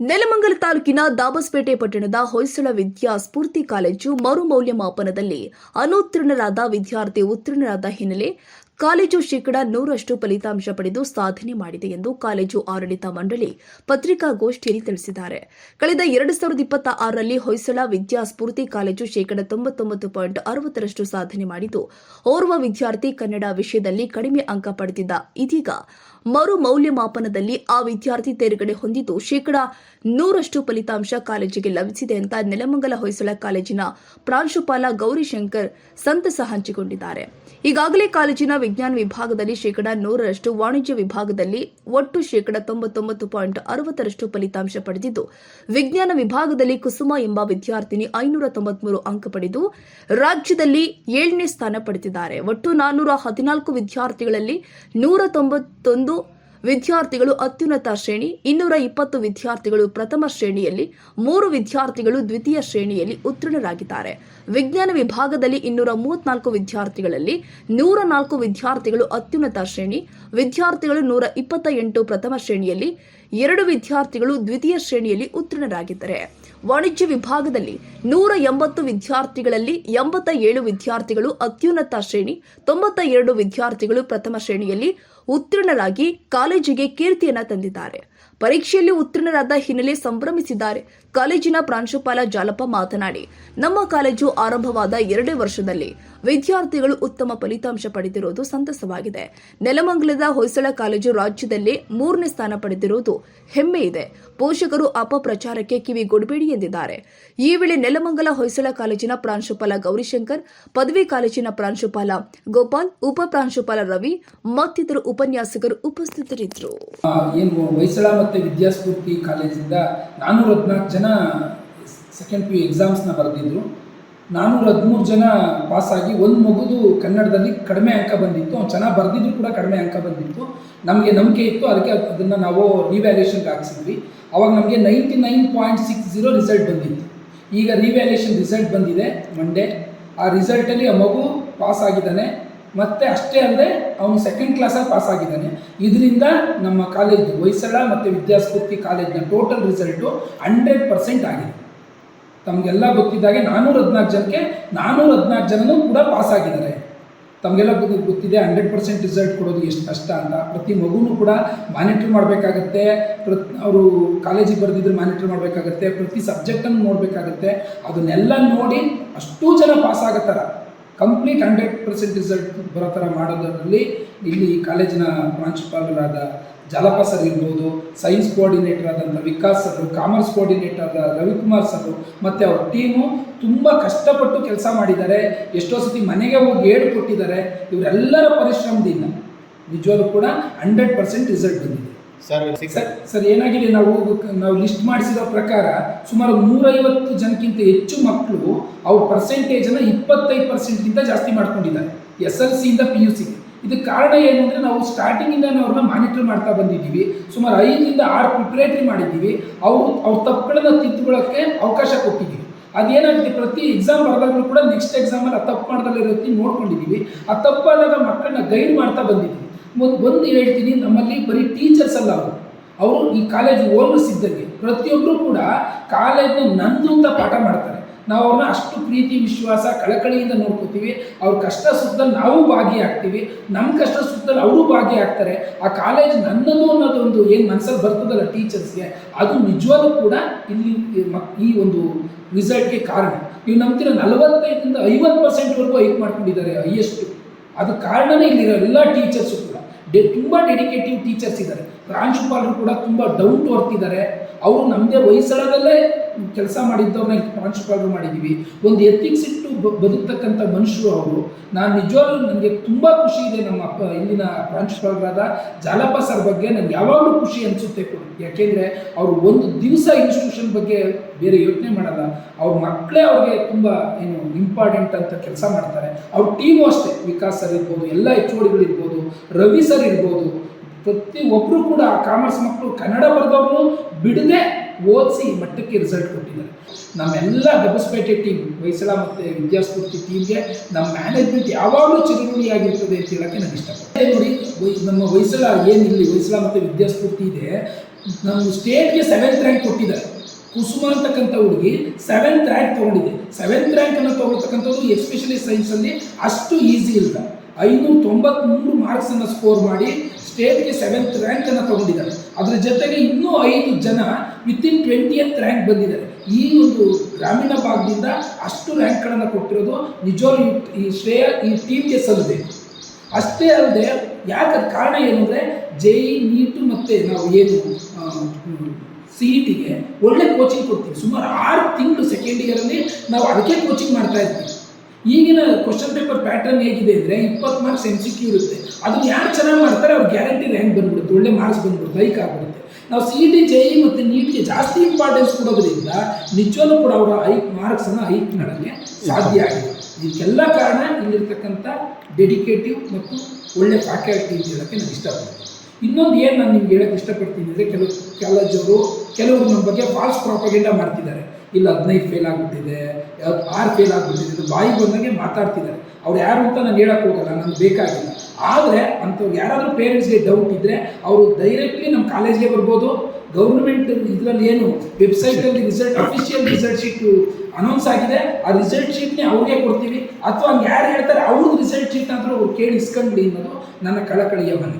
ನೆಲಮಂಗಲ ತಾಲೂಕಿನ ದಾಬಸ್ಪೇಟೆ ಪಟ್ಟಣದ ಹೊಯ್ಸಳ ವಿದ್ಯಾ ಸ್ಫೂರ್ತಿ ಕಾಲೇಜು ಮರು ಮೌಲ್ಯಮಾಪನದಲ್ಲಿ ಅನುತ್ತೀರ್ಣರಾದ ವಿದ್ಯಾರ್ಥಿ ಉತ್ತೀರ್ಣರಾದ ಹಿನ್ನೆಲೆ ಕಾಲೇಜು ಶೇಕಡಾ 100% ಫಲಿತಾಂಶ ಪಡೆದು ಸಾಧನೆ ಮಾಡಿದೆ ಎಂದು ಕಾಲೇಜು ಆಡಳಿತ ಮಂಡಳಿ ಪತ್ರಿಕಾಗೋಷ್ಠಿಯಲ್ಲಿ ತಿಳಿಸಿದ್ದಾರೆ. ಕಳೆದ 2026ರಲ್ಲಿ ಹೊಯ್ಸಳ ವಿದ್ಯಾ ಸ್ಫೂರ್ತಿ ಕಾಲೇಜು ಶೇಕಡಾ 99.60% ಸಾಧನೆ ಮಾಡಿದ್ದು, ಓರ್ವ ವಿದ್ಯಾರ್ಥಿ ಕನ್ನಡ ವಿಷಯದಲ್ಲಿ ಕಡಿಮೆ ಅಂಕ ಪಡೆದಿದ್ದ. ಇದೀಗ ಮರು ಮೌಲ್ಯಮಾಪನದಲ್ಲಿ ಆ ವಿದ್ಯಾರ್ಥಿ ತೇರ್ಗಡೆ ಹೊಂದಿದ್ದು ಶೇಕಡಾ 100% ಫಲಿತಾಂಶ ಕಾಲೇಜಿಗೆ ಲಭಿಸಿದೆ ಅಂತ ನೆಲಮಂಗಲ ಹೊಯ್ಸಳ ಕಾಲೇಜಿನ ಪ್ರಾಂಶುಪಾಲ ಗೌರಿಶಂಕರ್ ಸಂತಸ ಹಂಚಿಕೊಂಡಿದ್ದಾರೆ. ಈಗಾಗಲೇ ಕಾಲೇಜಿನ ವಿಜ್ಞಾನ ವಿಭಾಗದಲ್ಲಿ ಶೇಕಡಾ 100%, ವಾಣಿಜ್ಯ ವಿಭಾಗದಲ್ಲಿ ಒಟ್ಟು ಶೇಕಡಾ 99.60% ಫಲಿತಾಂಶ ಪಡೆದಿದ್ದು, ವಿಜ್ಞಾನ ವಿಭಾಗದಲ್ಲಿ ಕುಸುಮ ಎಂಬ ವಿದ್ಯಾರ್ಥಿನಿ 593 ಅಂಕ ಪಡೆದು ರಾಜ್ಯದಲ್ಲಿ 7ನೇ ಸ್ಥಾನ ಪಡೆದಿದ್ದಾರೆ. ಒಟ್ಟು 414 ವಿದ್ಯಾರ್ಥಿಗಳಲ್ಲಿ 191 ವಿದ್ಯಾರ್ಥಿಗಳು ಅತ್ಯುನ್ನತ ಶ್ರೇಣಿ, 220 ವಿದ್ಯಾರ್ಥಿಗಳು ಪ್ರಥಮ ಶ್ರೇಣಿಯಲ್ಲಿ, 3 ವಿದ್ಯಾರ್ಥಿಗಳು ದ್ವಿತೀಯ ಶ್ರೇಣಿಯಲ್ಲಿ ಉತ್ತೀರ್ಣರಾಗಿದ್ದಾರೆ. ವಿಜ್ಞಾನ ವಿಭಾಗದಲ್ಲಿ 234 ವಿದ್ಯಾರ್ಥಿಗಳಲ್ಲಿ 104 ವಿದ್ಯಾರ್ಥಿಗಳು ಅತ್ಯುನ್ನತ ಶ್ರೇಣಿ, ವಿದ್ಯಾರ್ಥಿಗಳು 128 ಪ್ರಥಮ ಶ್ರೇಣಿಯಲ್ಲಿ, 2 ವಿದ್ಯಾರ್ಥಿಗಳು ದ್ವಿತೀಯ ಶ್ರೇಣಿಯಲ್ಲಿ ಉತ್ತೀರ್ಣರಾಗಿದ್ದಾರೆ. ವಾಣಿಜ್ಯ ವಿಭಾಗದಲ್ಲಿ 180 ವಿದ್ಯಾರ್ಥಿಗಳಲ್ಲಿ 87 ವಿದ್ಯಾರ್ಥಿಗಳು ಅತ್ಯುನ್ನತ ಶ್ರೇಣಿ, 92 ವಿದ್ಯಾರ್ಥಿಗಳು ಪ್ರಥಮ ಶ್ರೇಣಿಯಲ್ಲಿ ಉತ್ತೀರ್ಣರಾಗಿ ಕಾಲೇಜಿಗೆ ಕೀರ್ತಿಯನ್ನ ತಂದಿದ್ದಾರೆ. ಪರೀಕ್ಷೆಯಲ್ಲಿ ಉತ್ತೀರ್ಣರಾದ ಹಿನ್ನೆಲೆ ಸಂಭ್ರಮಿಸಿದ್ದಾರೆ. ಕಾಲೇಜಿನ ಪ್ರಾಂಶುಪಾಲ ಜಾಲಪ್ಪ ಮಾತನಾಡಿ, ನಮ್ಮ ಕಾಲೇಜು ಆರಂಭವಾದ 2 ವರ್ಷದಲ್ಲಿ ವಿದ್ಯಾರ್ಥಿಗಳು ಉತ್ತಮ ಫಲಿತಾಂಶ ಪಡೆದಿರುವುದು ಸಂತಸವಾಗಿದೆ. ನೆಲಮಂಗಲದ ಹೊಯ್ಸಳ ಕಾಲೇಜು ರಾಜ್ಯದಲ್ಲೇ 3ನೇ ಸ್ಥಾನ ಪಡೆದಿರುವುದು ಹೆಮ್ಮೆ ಇದೆ. ಪೋಷಕರು ಅಪಪ್ರಚಾರಕ್ಕೆ ಕಿವಿಗೊಡಬೇಡಿ ಎಂದಿದ್ದಾರೆ. ಈ ವೇಳೆ ನೆಲಮಂಗಲ ಹೊಯ್ಸಳ ಕಾಲೇಜಿನ ಪ್ರಾಂಶುಪಾಲ ಗೌರಿಶಂಕರ್, ಪದವಿ ಕಾಲೇಜಿನ ಪ್ರಾಂಶುಪಾಲ ಗೋಪಾಲ್, ಉಪ ಪ್ರಾಂಶುಪಾಲ ರವಿ ಮತ್ತಿತರ ಉಪನ್ಯಾಸಕರು ಉಪಸ್ಥಿತರಿದ್ದರು. ಹೊಯ್ಸಳ ಮತ್ತು ವಿದ್ಯಾಸ್ಫೂರ್ತಿ ಕಾಲೇಜಿಂದ 414 ಜನ ಸೆಕೆಂಡ್ PU ಎಕ್ಸಾಮ್ಸ್ನ ಬರೆದಿದ್ರು. 413 ಜನ ಪಾಸಾಗಿ, ಒಂದು ಮಗುದು ಕನ್ನಡದಲ್ಲಿ ಕಡಿಮೆ ಅಂಕ ಬಂದಿತ್ತು. ಅವ್ನು ಚೆನ್ನಾಗಿ ಬರೆದಿದ್ರು ಕೂಡ ಕಡಿಮೆ ಅಂಕ ಬಂದಿತ್ತು. ನಮಗೆ ನಂಬಿಕೆ ಇತ್ತು, ಅದಕ್ಕೆ ಅದನ್ನು ನಾವು ರಿವ್ಯಾಲ್ಯೂಷನ್ಗೆ ಹಾಕ್ಸಿದ್ವಿ. ಅವಾಗ ನಮಗೆ 99.60 ರಿಸಲ್ಟ್ ಬಂದಿತ್ತು. ಈಗ ರಿವ್ಯಾಲ್ಯೂಷನ್ ರಿಸಲ್ಟ್ ಬಂದಿದೆ ಮಂಡೇ. ಆ ರಿಸಲ್ಟಲ್ಲಿ ಆ ಮಗು ಪಾಸ್ ಆಗಿದ್ದಾನೆ. ಮತ್ತು ಅಷ್ಟೇ ಅಲ್ಲದೆ ಅವನು ಸೆಕೆಂಡ್ ಕ್ಲಾಸಲ್ಲಿ ಪಾಸ್ ಆಗಿದ್ದಾನೆ. ಇದರಿಂದ ನಮ್ಮ ಕಾಲೇಜು ಹೊಯ್ಸಳ ಮತ್ತು ವಿದ್ಯಾಸ್ಫೂರ್ತಿ ಕಾಲೇಜಿನ ಟೋಟಲ್ ರಿಸಲ್ಟು 100% ಆಗಿದೆ. ತಮಗೆಲ್ಲ ಗೊತ್ತಿದ್ದಾಗೆ 414 ಜನಕ್ಕೆ 414 ಜನನೂ ಕೂಡ ಪಾಸ್ ಆಗಿದ್ದಾರೆ. ತಮಗೆಲ್ಲ ಗೊತ್ತಿದೆ 100% ರಿಸಲ್ಟ್ ಕೊಡೋದು ಎಷ್ಟು ಕಷ್ಟ ಅಂತ. ಪ್ರತಿ ಮಗುನೂ ಕೂಡ ಮಾನಿಟ್ರ್ ಮಾಡಬೇಕಾಗತ್ತೆ. ಅವರು ಕಾಲೇಜಿಗೆ ಬರೆದಿದ್ರೆ ಮಾನಿಟ್ರ್ ಮಾಡಬೇಕಾಗತ್ತೆ. ಪ್ರತಿ ಸಬ್ಜೆಕ್ಟನ್ನು ನೋಡಬೇಕಾಗತ್ತೆ. ಅದನ್ನೆಲ್ಲ ನೋಡಿ ಅಷ್ಟೂ ಜನ ಪಾಸ್ ಆಗೋ ಥರ ಕಂಪ್ಲೀಟ್ 100% ರಿಸಲ್ಟ್ ಬರೋ ಥರ ಮಾಡೋದರಲ್ಲಿ ಇಲ್ಲಿ ಕಾಲೇಜಿನ ಪ್ರಾಂಶುಪಾಲರಾದ ಜಾಲಪ್ಪ ಸರ್ ಇರ್ಬೋದು, ಸೈನ್ಸ್ ಕೋಆರ್ಡಿನೇಟರ್ ಆದಂಥ ವಿಕಾಸ್ ಸರ್, ಕಾಮರ್ಸ್ ಕೋಆರ್ಡಿನೇಟರ್ ಆದ ರವಿಕುಮಾರ್ ಸರ್ ಮತ್ತು ಅವ್ರ ಟೀಮು ತುಂಬ ಕಷ್ಟಪಟ್ಟು ಕೆಲಸ ಮಾಡಿದ್ದಾರೆ. ಎಷ್ಟೋ ಸತಿ ಮನೆಗೆ ಹೋಗಿ ಹೇಳ್ಕೊಟ್ಟಿದ್ದಾರೆ. ಇವರೆಲ್ಲರ ಪರಿಶ್ರಮದಿಂದ ನಿಜವಾಗ್ಲೂ ಕೂಡ 100% ರಿಸಲ್ಟ್ ಬಂದಿದೆ. ಸರ್ ಏನಾಗಿದೆ, ನಾವು ಲಿಸ್ಟ್ ಮಾಡಿಸಿರೋ ಪ್ರಕಾರ ಸುಮಾರು 150 ಜನಕ್ಕಿಂತ ಹೆಚ್ಚು ಮಕ್ಕಳು ಅವ್ರ ಪರ್ಸೆಂಟೇಜನ್ನು 25%ಗಿಂತ ಜಾಸ್ತಿ ಮಾಡ್ಕೊಂಡಿದ್ದಾರೆ SLCಯಿಂದ PUCಗೆ. ಇದಕ್ಕೆ ಕಾರಣ ಏನು ಅಂದರೆ, ನಾವು ಸ್ಟಾರ್ಟಿಂಗಿಂದಾನೇ ಅವ್ರನ್ನ ಮಾನಿಟರ್ ಮಾಡ್ತಾ ಬಂದಿದ್ದೀವಿ. ಸುಮಾರು 5 ರಿಂದ 6 ಪ್ರಿಪ್ರೇಟರಿ ಮಾಡಿದ್ದೀವಿ. ಅವ್ರ ತಪ್ಪುಗಳನ್ನ ತಿದ್ದುಕೊಳ್ಳೋಕ್ಕೆ ಅವಕಾಶ ಕೊಟ್ಟಿದ್ದೀವಿ. ಅದೇನಾಗುತ್ತೆ, ಪ್ರತಿ ಎಕ್ಸಾಮ್ ಬರೆದಾಗಲೂ ಕೂಡ ನೆಕ್ಸ್ಟ್ ಎಕ್ಸಾಮಲ್ಲಿ ಆ ತಪ್ಪು ಮಾಡ್ದಲ್ಲೇ ರೀತಿ ನೋಡ್ಕೊಂಡಿದ್ದೀವಿ. ಆ ತಪ್ಪಾದಾಗ ಮಕ್ಕಳನ್ನ ಗೈಡ್ ಮಾಡ್ತಾ ಬಂದಿದ್ದೀವಿ. ಒಂದು ಹೇಳ್ತೀನಿ, ನಮ್ಮಲ್ಲಿ ಬರೀ ಟೀಚರ್ಸ್ ಅಲ್ಲ, ಅವರು ಈ ಕಾಲೇಜ್ ಓನರ್ಸ್ ಇದ್ದಂಗೆ. ಪ್ರತಿಯೊಬ್ಬರು ಕೂಡ ಕಾಲೇಜ್ನ ನಂದು ಅಂತ ಪಾಠ ಮಾಡ್ತಾರೆ. ನಾವು ಅವ್ರನ್ನ ಅಷ್ಟು ಪ್ರೀತಿ, ವಿಶ್ವಾಸ, ಕಳಕಳಿಯಿಂದ ನೋಡ್ಕೋತೀವಿ. ಅವ್ರ ಕಷ್ಟ ಸುಖದಲ್ಲಿ ನಾವು ಭಾಗಿಯಾಗ್ತೀವಿ, ನಮ್ಮ ಕಷ್ಟ ಸುಖದಲ್ಲಿ ಅವರು ಭಾಗಿಯಾಗ್ತಾರೆ. ಆ ಕಾಲೇಜ್ ನನ್ನದು ಅನ್ನೋದೊಂದು ಏನು ಮನಸ್ಸಲ್ಲಿ ಬರ್ತದಲ್ಲ ಟೀಚರ್ಸ್ಗೆ, ಅದು ನಿಜವಾಗ್ಲೂ ಕೂಡ ಇಲ್ಲಿ ಈ ಒಂದು ರಿಸಲ್ಟ್ಗೆ ಕಾರಣ. ನೀವು ನಂಬ್ತೀರ 45ರಿಂದ 50%ವರೆಗೂ ಹೈಕ್ ಮಾಡ್ಕೊಂಡಿದ್ದಾರೆ ಹೈಯೆಸ್ಟು. ಅದು ಕಾರಣನೇ ಇಲ್ಲಿರೋ ಎಲ್ಲ ಟೀಚರ್ಸು ಕೂಡ ತುಂಬ ಡೆಡಿಕೇಟಿವ್ ಟೀಚರ್ಸ್ ಇದ್ದಾರೆ. ಪ್ರಾಂಶುಪಾಲರು ಕೂಡ ತುಂಬ ಡೌನ್ ಟು ಅರ್ತ್ ಇದ್ದಾರೆ. ಅವರು ನಮ್ಮದೇ ಹೊಯ್ಸಳದಲ್ಲೇ ಕೆಲಸ ಮಾಡಿದ್ದವ್ರನ್ನ ಪ್ರಾಂಶುಪಾಲರು ಮಾಡಿದ್ದೀವಿ. ಒಂದು ಎಥಿಕ್ಸ್ ಇಟ್ಟು ಬದುಕ್ತಕ್ಕಂಥ ಮನುಷ್ಯರು ಅವರು. ನಾನು ನಿಜವಾಗ್ಲೂ ನನಗೆ ತುಂಬ ಖುಷಿ ಇದೆ. ನಮ್ಮ ಇಲ್ಲಿನ ಪ್ರಾಂಶುಪಾಲರಾದ ಜಾಲಪ್ಪ ಸರ್ ಬಗ್ಗೆ ನನಗೆ ಯಾವಾಗಲೂ ಖುಷಿ ಅನಿಸುತ್ತೆ. ಯಾಕೆಂದರೆ ಅವರು ಒಂದು ದಿವಸ ಇನ್ಸ್ಟಿಟ್ಯೂಷನ್ ಬಗ್ಗೆ ಬೇರೆ ಯೋಚನೆ ಮಾಡಲ್ಲ. ಅವ್ರ ಮಕ್ಕಳೇ ಅವ್ರಿಗೆ ತುಂಬ ಇಂಪಾರ್ಟೆಂಟ್ ಅಂತ ಕೆಲಸ ಮಾಡ್ತಾರೆ. ಅವ್ರ ಟೀಮು ಅಷ್ಟೇ, ವಿಕಾಸ್ ಸರ್ ಇರ್ಬೋದು, ಎಲ್ಲ HODಗಳು ಇರ್ಬೋದು, ರವಿ ಸರ್ ಇರ್ಬೋದು, ಪ್ರತಿಯೊಬ್ಬರು ಕೂಡ ಕಾಮರ್ಸ್ ಮಕ್ಕಳು ಕನ್ನಡ ಬರೆದವ್ರನ್ನು ಬಿಡದೆ ಓದಿಸಿ ಈ ಮಟ್ಟಕ್ಕೆ ರಿಸಲ್ಟ್ ಕೊಟ್ಟಿದ್ದಾರೆ. ನಮ್ಮೆಲ್ಲ ದಬಸ್ಪೇಟೆ ಟೀಮ್, ಹೊಯ್ಸಳ ಮತ್ತು ವಿದ್ಯಾಸ್ಫೂರ್ತಿ ಟೀಮ್ಗೆ ನಮ್ಮ ಮ್ಯಾನೇಜ್ಮೆಂಟ್ ಯಾವಾಗಲೂ ಚಿರಋಣಿಯಾಗಿರ್ತದೆ ಅಂತ ಹೇಳೋಕ್ಕೆ ನಾನು ಇಷ್ಟಪಡ್ತೀನಿ. ನೋಡಿ, ನಮ್ಮ ಹೊಯ್ಸಳ ಏನಿಲ್ಲಿ ಹೊಯ್ಸಳ ಮತ್ತು ವಿದ್ಯಾಸ್ಫೂರ್ತಿ ಇದೆ, ನಮ್ಮ ಸ್ಟೇಟ್ಗೆ 7th ರ್ಯಾಂಕ್ ಕೊಟ್ಟಿದ್ದಾರೆ. ಕುಸುಮ ಅಂತಕ್ಕಂಥ ಹುಡುಗಿ 7th ರ್ಯಾಂಕ್ ತೊಗೊಂಡಿದೆ. 7th ರ್ಯಾಂಕನ್ನು ತೊಗೊಳ್ತಕ್ಕಂಥದ್ದು ಎಸ್ಪೆಷಲಿ ಸೈನ್ಸಲ್ಲಿ ಅಷ್ಟು ಈಸಿ ಇಲ್ಲ. 593 ಮಾರ್ಕ್ಸನ್ನು ಸ್ಕೋರ್ ಮಾಡಿ ಸ್ಟೇಟ್ಗೆ 7th ರ್ಯಾಂಕನ್ನು ತೊಗೊಂಡಿದ್ದಾರೆ. ಅದರ ಜೊತೆಗೆ ಇನ್ನೂ 5 ಜನ ವಿತಿನ್ 20th ರ್ಯಾಂಕ್ ಬಂದಿದ್ದಾರೆ. ಈ ಒಂದು ಗ್ರಾಮೀಣ ಭಾಗದಿಂದ ಅಷ್ಟು ರ್ಯಾಂಕ್ಗಳನ್ನು ಕೊಟ್ಟಿರೋದು ನಿಜವಾಗ್ಲೂ ಈ ಶ್ರೇಯ ಈ ಟೀಮ್ಗೆ ಸಲ್ಲಬೇಕು. ಅಷ್ಟೇ ಅಲ್ಲದೆ ಯಾಕೆ ಕಾರಣ ಏನು ಅಂದರೆ JEE ನೀಟು ಮತ್ತು ನಾವು ಏನು CETಗೆ ಒಳ್ಳೆ ಕೋಚಿಂಗ್ ಕೊಡ್ತೀವಿ. ಸುಮಾರು 6 ತಿಂಗಳು ಸೆಕೆಂಡ್ ಇಯರಲ್ಲಿ ನಾವು ಅದಕ್ಕೆ ಕೋಚಿಂಗ್ ಮಾಡ್ತಾ ಇರ್ತೀವಿ. ಈಗಿನ ಕ್ವಶನ್ ಪೇಪರ್ ಪ್ಯಾಟರ್ನ್ ಹೇಗಿದೆ ಅಂದರೆ 20 ಮಾರ್ಕ್ಸ್ MCQ ಇರುತ್ತೆ. ಅದನ್ನು ಯಾರು ಚೆನ್ನಾಗಿ ಮಾಡ್ತಾರೆ ಅವ್ರು ಗ್ಯಾರಂಟಿ ರ್ಯಾಂಕ್ ಬಂದ್ಬಿಡುತ್ತೆ, ಒಳ್ಳೆ ಮಾರ್ಕ್ಸ್ ಬಂದ್ಬಿಡುತ್ತೆ, ಹೈಕ್ ಆಗಿಬಿಡುತ್ತೆ. ನಾವು CET JEE ಮತ್ತು ನೀಟ್ಗೆ ಜಾಸ್ತಿ ಇಂಪಾರ್ಟೆನ್ಸ್ ಕೊಡೋದ್ರಿಂದ ನಿಜವೂ ಕೂಡ ಅವರ ಮಾರ್ಕ್ಸನ್ನು ಹೈಕ್ ಮಾಡೋಕ್ಕೆ ಸಾಧ್ಯ ಆಗಿದೆ. ಇದಕ್ಕೆಲ್ಲ ಕಾರಣ ಇಲ್ಲಿರ್ತಕ್ಕಂಥ ಡೆಡಿಕೇಟಿವ್ ಮತ್ತು ಒಳ್ಳೆ ಫ್ಯಾಕಲ್ಟಿ ಅಂತ ಹೇಳೋಕ್ಕೆ ನಾನು ಇಷ್ಟಪಡ್ತೀನಿ. ಇನ್ನೊಂದು ಏನು ನಾನು ನಿಮ್ಗೆ ಹೇಳೋಕ್ಕೆ ಇಷ್ಟಪಡ್ತೀನಿ ಅಂದರೆ ಕೆಲವರು ನಮ್ಮ ಬಗ್ಗೆ ಫಾಲ್ಸ್ ಪ್ರಾಪಗೆಂಡ ಮಾಡ್ತಿದ್ದಾರೆ. ಇಲ್ಲ 15 ಫೇಲ್ ಆಗಿಬಿಟ್ಟಿದೆ, 6 ಫೇಲ್ ಆಗಿಬಿಟ್ಟಿದೆ, ಬಾಯಿಗೆ ಬಂದಂಗೆ ಮಾತಾಡ್ತಿದ್ದಾರೆ. ಅವ್ರು ಯಾರು ಅಂತ ನಾನು ಹೇಳಕ್ಕೆ ಹೋಗಲ್ಲ, ನನಗೆ ಬೇಕಾಗಿಲ್ಲ. ಆದರೆ ಅಂಥವ್ರು ಯಾರಾದರೂ ಪೇರೆಂಟ್ಸ್ಗೆ ಡೌಟ್ ಇದ್ದರೆ ಅವರು ಡೈರೆಕ್ಟ್ಲಿ ನಮ್ಮ ಕಾಲೇಜ್ಗೆ ಬರ್ಬೋದು. ಗೌರ್ಮೆಂಟ್ ಇದರಲ್ಲಿ ಏನು ವೆಬ್ಸೈಟಲ್ಲಿ ಅಫಿಷಿಯಲ್ ರಿಸಲ್ಟ್ ಶೀಟು ಅನೌನ್ಸ್ ಆಗಿದೆ, ಆ ರಿಸಲ್ಟ್ ಶೀಟ್ನೇ ಅವ್ರಿಗೆ ಕೊಡ್ತೀವಿ. ಅಥವಾ ಹಂಗೆ ಯಾರು ಹೇಳ್ತಾರೆ ಅವ್ರದ್ದು ರಿಸಲ್ಟ್ ಶೀಟ್ ಆದರೂ ಅವ್ರು ಕೇಳಿ ಇಸ್ಕೊಂಡ್ಬಿಡಿ ಅನ್ನೋದು ನನ್ನ ಕಳಕಳಿಯ ಮನವಿ.